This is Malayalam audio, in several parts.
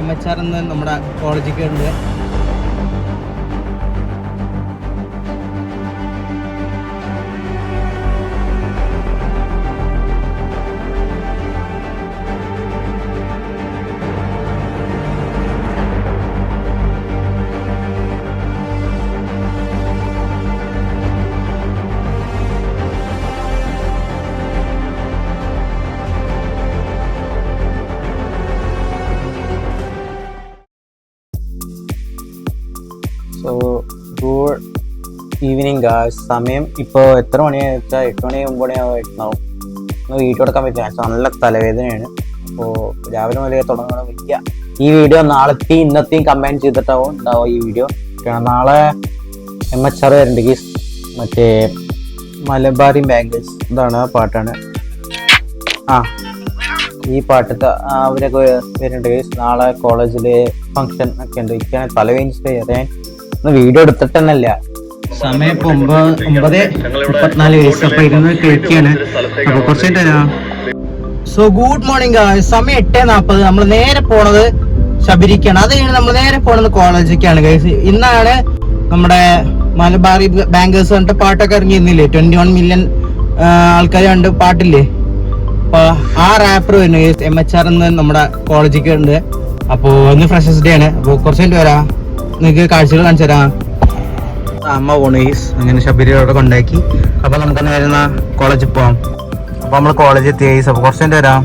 MHR എന്ന് നമ്മുടെ കോളേജിലേക്ക് ഉണ്ട്. So good evening guys. സമയം ഇപ്പോൾ എത്ര മണിയാണെന്ന് വെച്ചാൽ 8 മണി 9 മണിയാവും. ഒന്ന് വീട്ടിൽ കൊടുക്കാൻ പറ്റില്ല, നല്ല തലവേദനയാണ്. അപ്പോൾ രാവിലെ മുതലേ തുടങ്ങണം വയ്ക്കുക. ഈ വീഡിയോ നാളത്തെയും ഇന്നത്തെയും കമ്പൈൻ ചെയ്തിട്ടാവും ഉണ്ടാവും ഈ വീഡിയോ. നാളെ MHR വരുന്നുണ്ട് ഗീസ്, മറ്റേ മലബാറി ബാംഗിൾസ്, ഇതാണ് ആ പാട്ടാണ്. ഈ പാട്ടത്തെ അവരൊക്കെ വരുന്നുണ്ട് ഗീസ്. നാളെ കോളേജിൽ ഫങ്ഷൻ ഒക്കെ ഉണ്ട്. എനിക്ക് തലവേദനിച്ചിട്ട് അറിയാൻ വീഡിയോ എടുത്തിട്ട് തന്നെയല്ല. സമയം ഇപ്പോൾ 9:34 അപ്പൊ ഇരുന്ന് കഴിക്കുകയാണ്. അപ്പൊ കുറച്ച് തരാം. So good morning. സമയം 8:40. നമ്മൾ നേരെ പോണത് ശബരിക്കാണ്. അത് കഴിഞ്ഞ് നമ്മൾ നേരെ പോണത് കോളേജിലേക്കാണ് ഗൈസ്. ഇന്നാണ് നമ്മുടെ മലബാറി ബാങ്കേഴ്സ് പറഞ്ഞിട്ട് പാട്ടൊക്കെ ഇറങ്ങിയിരുന്നില്ലേ, 21 മില്യൺ ആൾക്കാർ കണ്ട് പാട്ടില്ലേ. അപ്പൊ ആ റാപ്പർ വരുന്നു ഗൈസ്. MHR എന്ന് നമ്മുടെ കോളേജിലേക്ക് ഉണ്ട്. അപ്പൊ ഇന്ന് ഫ്രഷേഴ്സ് ഡേ ആണ്. അപ്പൊ കുറച്ച് കഴിഞ്ഞിട്ട് വരാം, നിങ്ങൾക്ക് കാഴ്ചകൾ കാണിച്ചു തരാം. അമ്മ പോണു ഗൈസ്. അങ്ങനെ ശബരിയോടെ കൊണ്ടാക്കി. അപ്പൊ നമുക്കൊന്ന് വരുന്ന കോളേജിൽ പോവാം. അപ്പൊ നമ്മൾ കോളേജിൽ എത്തി ഗൈസ്. അപ്പൊ കുറച്ച് കഴിഞ്ഞിട്ട് വരാം.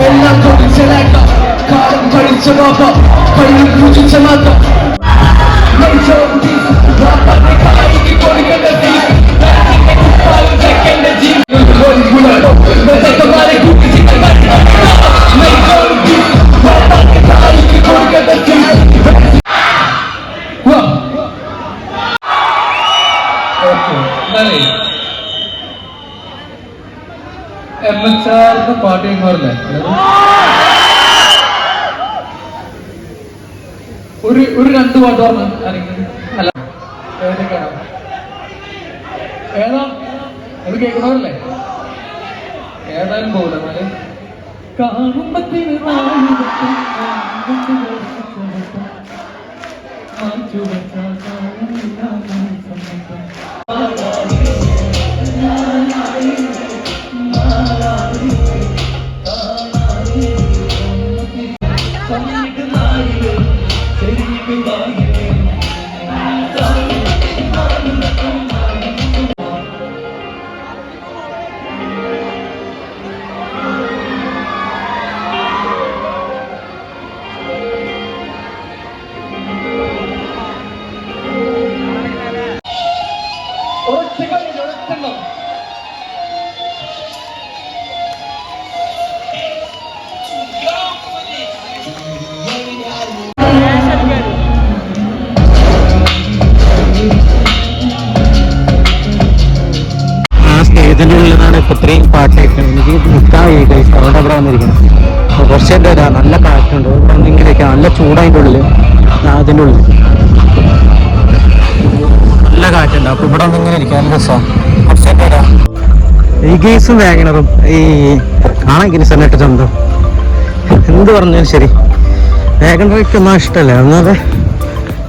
എല്ലാം കൊടിച്ചലാക്ക കാലം കഴിച്ച ബാബ പള്ളിൽ പൂജിച്ച മാത്ത MHR പാർട്ടി മാറില്ലേ ഒരു രണ്ട് പാട്ട് പറഞ്ഞു അല്ല ഏതാ അത് കേൾക്കണമല്ലേ ഏതായാലും പോകില്ല എന്നാല് കാണുമ്പത്തിന് ഇതിൻ്റെ ഉള്ളിലാണ് ഇപ്പൊ ഇത്രയും പാട്ടായിട്ട് എനിക്ക് നിൽക്കാൻ കഴിയും. അവിടെ വന്നിരിക്കണം. കുറച്ച് നേരം വരാം. നല്ല കാറ്റുണ്ട്. ഇവിടെ വന്നിങ്ങനെയൊക്കെ നല്ല ചൂടതിൻ്റെ ഉള്ളിൽ. അതിൻ്റെ ഉള്ളിൽ നല്ല കാറ്റുണ്ട്. അപ്പൊ ഇവിടെ വന്നിങ്ങനെ ഇരിക്കാൻ നല്ല രസമാണ്. കുറച്ച് നേരം വരാം. ഈ ഗീസും വാഗണറും ഈ കാണാൻ ഗിനിസറിനായിട്ട് സ്വന്തം എന്ത് പറഞ്ഞാലും ശരി. വാഗണറൊക്കെ ഒന്നും ഇഷ്ടമല്ല. എന്നാല്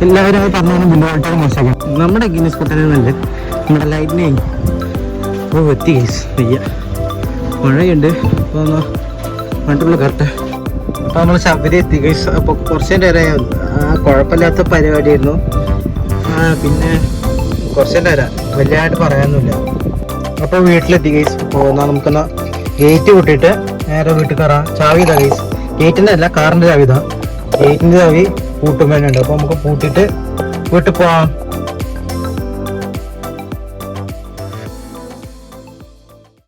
എല്ലാവരും അത് പറഞ്ഞാലും ബില്ലുമായിട്ട് മോശമാക്കാം. നമ്മുടെ ഗിനിസ് കുട്ടനെന്നല്ലേ നമ്മുടെ ലൈറ്റിനെയും എത്തി ഗൈസ്. വയ്യ, മഴയുണ്ട്. അപ്പോൾ ഒന്ന് വണ്ടിയുള്ള കറക്റ്റ്. അപ്പോൾ നമ്മൾ ശബരി എത്തി ഗൈസ്. അപ്പോൾ കുറച്ച് നേരം കുഴപ്പമില്ലാത്ത പരിപാടിയായിരുന്നു. പിന്നെ കുറച്ച് നേരം വലിയതായിട്ട് പറയാനൊന്നുമില്ല. അപ്പോൾ വീട്ടിലെത്തി ഗൈസ്. അപ്പോൾ എന്നാൽ നമുക്കെന്നാ ഗേറ്റ് കൂട്ടിയിട്ട് നേരെ വീട്ടിൽ കയറാം. ചാവി ഇതാ ഗൈസ്. ഗേറ്റിൻ്റെ അല്ല, കാറിൻ്റെ ചാവി ഇതാ. ഗേറ്റിൻ്റെ ചാവി പൂട്ടും വേണ്ടുണ്ട്. അപ്പോൾ നമുക്ക് പൂട്ടിയിട്ട് വീട്ടിൽ പോവാം.